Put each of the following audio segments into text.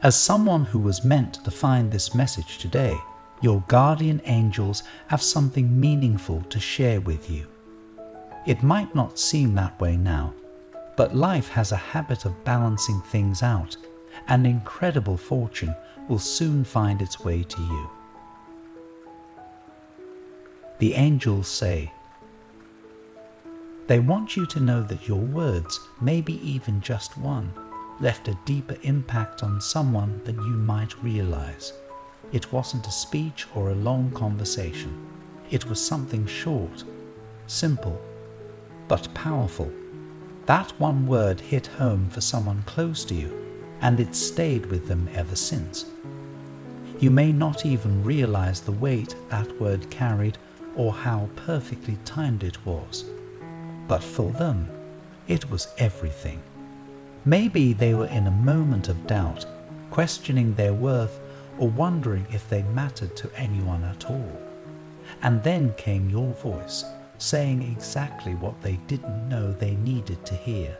As someone who was meant to find this message today, your guardian angels have something meaningful to share with you. It might not seem that way now, but life has a habit of balancing things out, and incredible fortune will soon find its way to you. The angels say, they want you to know that your words, maybe even just one, left a deeper impact on someone than you might realize. It wasn't a speech or a long conversation. It was something short, simple, but powerful. That one word hit home for someone close to you, and it stayed with them ever since. You may not even realize the weight that word carried or how perfectly timed it was. But for them, it was everything. Maybe they were in a moment of doubt, questioning their worth or wondering if they mattered to anyone at all. And then came your voice, saying exactly what they didn't know they needed to hear.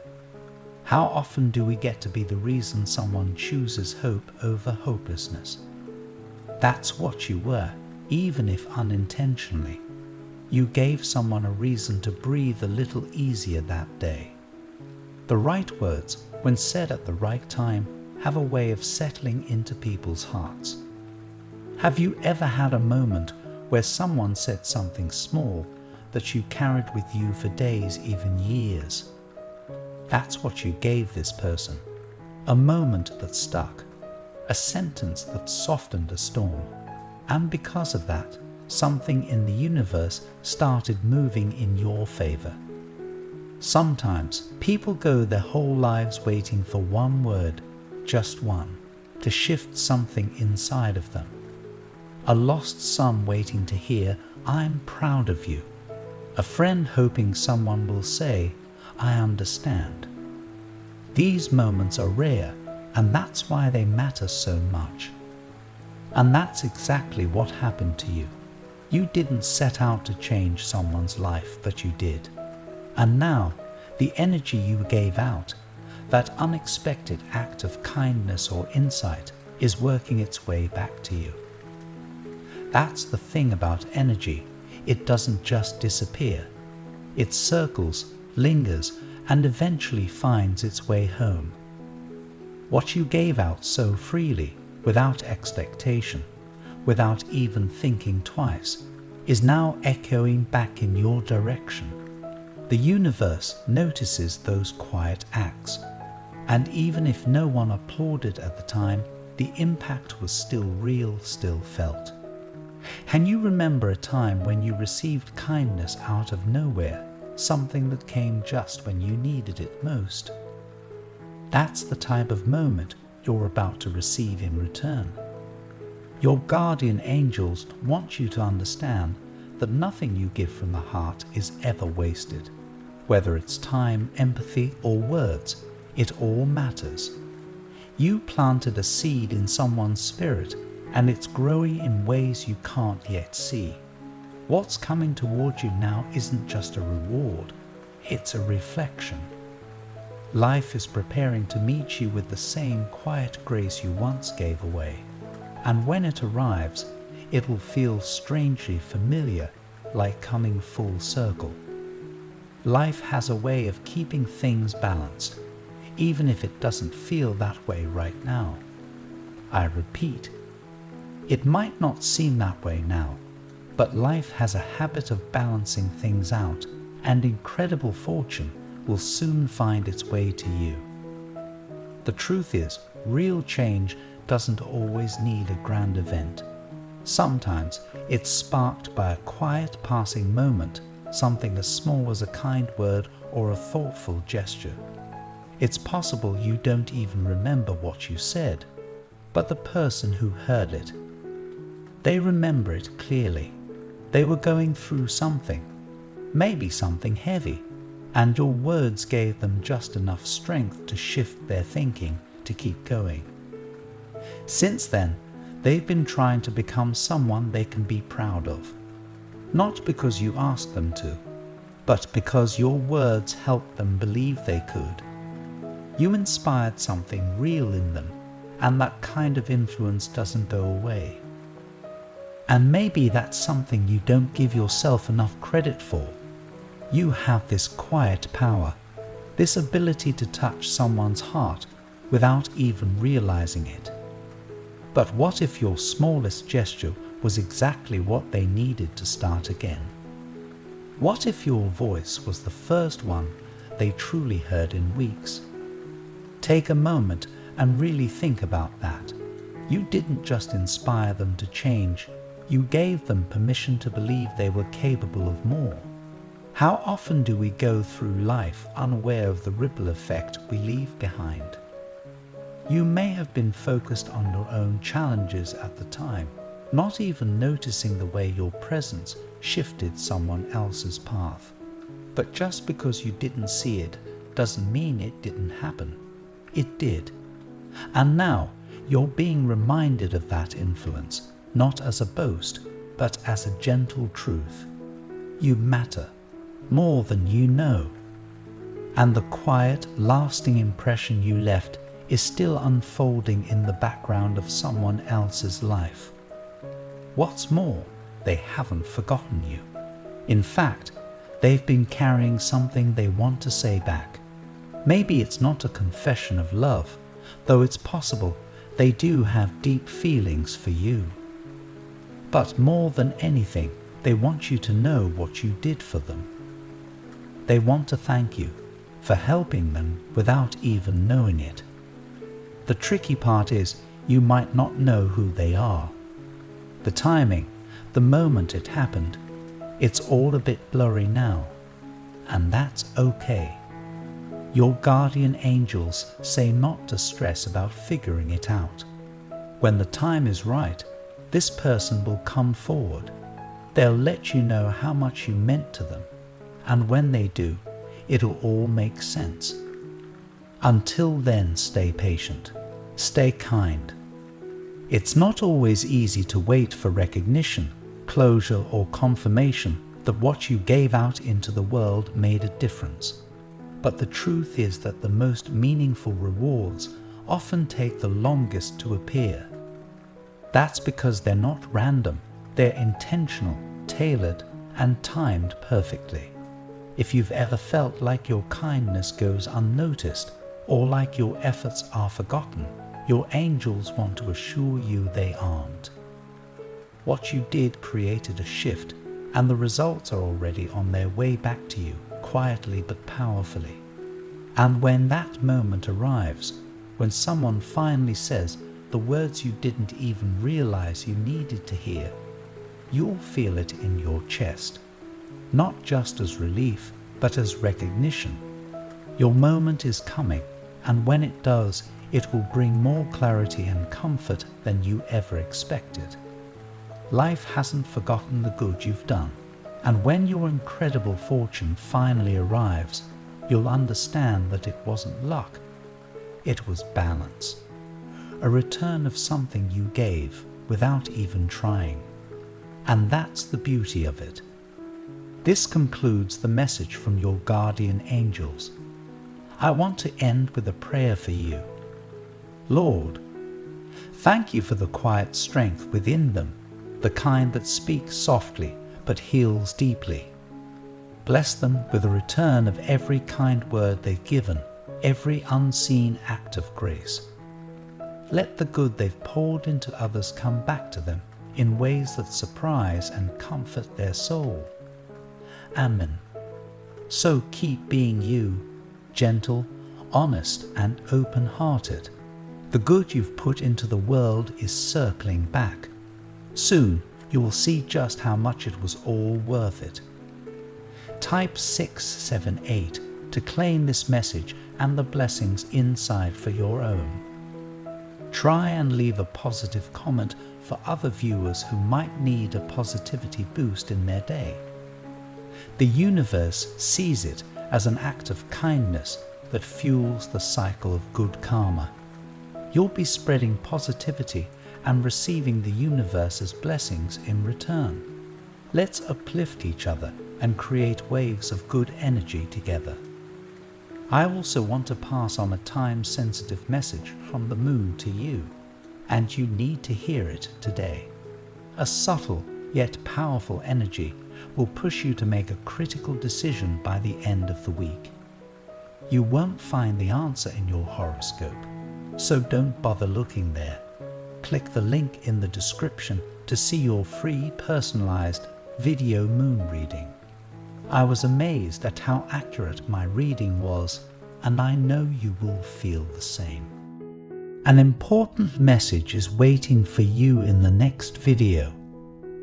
How often do we get to be the reason someone chooses hope over hopelessness? That's what you were, even if unintentionally. You gave someone a reason to breathe a little easier that day. The right words, when said at the right time, have a way of settling into people's hearts. Have you ever had a moment where someone said something small that you carried with you for days, even years? That's what you gave this person. A moment that stuck. A sentence that softened a storm. And because of that, something in the universe started moving in your favor. Sometimes people go their whole lives waiting for one word, just one, to shift something inside of them. A lost son waiting to hear, "I'm proud of you." A friend hoping someone will say, "I understand." These moments are rare, and that's why they matter so much. And that's exactly what happened to you. You didn't set out to change someone's life, but you did. And now, the energy you gave out, that unexpected act of kindness or insight, is working its way back to you. That's the thing about energy. It doesn't just disappear. It circles, lingers, and eventually finds its way home. What you gave out so freely, without expectation, without even thinking twice, is now echoing back in your direction. The universe notices those quiet acts, and even if no one applauded at the time, the impact was still real, still felt. Can you remember a time when you received kindness out of nowhere, something that came just when you needed it most? That's the type of moment you're about to receive in return. Your guardian angels want you to understand that nothing you give from the heart is ever wasted. Whether it's time, empathy, or words, it all matters. You planted a seed in someone's spirit, and it's growing in ways you can't yet see. What's coming toward you now isn't just a reward, it's a reflection. Life is preparing to meet you with the same quiet grace you once gave away, and when it arrives, it will feel strangely familiar, like coming full circle. Life has a way of keeping things balanced, even if it doesn't feel that way right now. I repeat, it might not seem that way now, but life has a habit of balancing things out, and incredible fortune will soon find its way to you. The truth is, real change doesn't always need a grand event. Sometimes it's sparked by a quiet passing moment, something as small as a kind word or a thoughtful gesture. It's possible you don't even remember what you said, but the person who heard it, they remember it clearly. They were going through something, maybe something heavy, and your words gave them just enough strength to shift their thinking to keep going. Since then, they've been trying to become someone they can be proud of. Not because you asked them to, but because your words helped them believe they could. You inspired something real in them, and that kind of influence doesn't go away. And maybe that's something you don't give yourself enough credit for. You have this quiet power, this ability to touch someone's heart without even realizing it. But what if your smallest gesture was exactly what they needed to start again? What if your voice was the first one they truly heard in weeks? Take a moment and really think about that. You didn't just inspire them to change, you gave them permission to believe they were capable of more. How often do we go through life unaware of the ripple effect we leave behind? You may have been focused on your own challenges at the time, not even noticing the way your presence shifted someone else's path. But just because you didn't see it doesn't mean it didn't happen. It did. And now you're being reminded of that influence, not as a boast, but as a gentle truth. You matter, more than you know. And the quiet, lasting impression you left is still unfolding in the background of someone else's life. What's more, they haven't forgotten you. In fact, they've been carrying something they want to say back. Maybe it's not a confession of love, though it's possible they do have deep feelings for you. But more than anything, they want you to know what you did for them. They want to thank you for helping them without even knowing it. The tricky part is you might not know who they are. The timing, the moment it happened, it's all a bit blurry now, and that's okay. Your guardian angels say not to stress about figuring it out. When the time is right, this person will come forward. They'll let you know how much you meant to them, and when they do, it'll all make sense. Until then, stay patient, stay kind. It's not always easy to wait for recognition, closure, or confirmation that what you gave out into the world made a difference. But the truth is that the most meaningful rewards often take the longest to appear. That's because they're not random, they're intentional, tailored, and timed perfectly. If you've ever felt like your kindness goes unnoticed, or like your efforts are forgotten, your angels want to assure you they aren't. What you did created a shift, and the results are already on their way back to you, quietly but powerfully. And when that moment arrives, when someone finally says the words you didn't even realize you needed to hear, you'll feel it in your chest, not just as relief, but as recognition. Your moment is coming, and when it does, it will bring more clarity and comfort than you ever expected. Life hasn't forgotten the good you've done, and when your incredible fortune finally arrives, you'll understand that it wasn't luck, it was balance. A return of something you gave without even trying. And that's the beauty of it. This concludes the message from your guardian angels. I want to end with a prayer for you. Lord, thank you for the quiet strength within them, the kind that speaks softly but heals deeply. Bless them with a return of every kind word they've given, every unseen act of grace. Let the good they've poured into others come back to them in ways that surprise and comfort their soul. Amen. So keep being you, gentle, honest, and open-hearted. The good you've put into the world is circling back. Soon you will see just how much it was all worth it. Type 678 to claim this message and the blessings inside for your own. Try and leave a positive comment for other viewers who might need a positivity boost in their day. The universe sees it as an act of kindness that fuels the cycle of good karma. You'll be spreading positivity and receiving the universe's blessings in return. Let's uplift each other and create waves of good energy together. I also want to pass on a time-sensitive message from the moon to you, and you need to hear it today. A subtle yet powerful energy will push you to make a critical decision by the end of the week. You won't find the answer in your horoscope, so don't bother looking there. Click the link in the description to see your free personalized video moon reading. I was amazed at how accurate my reading was, and I know you will feel the same. An important message is waiting for you in the next video.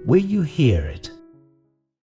Will you hear it?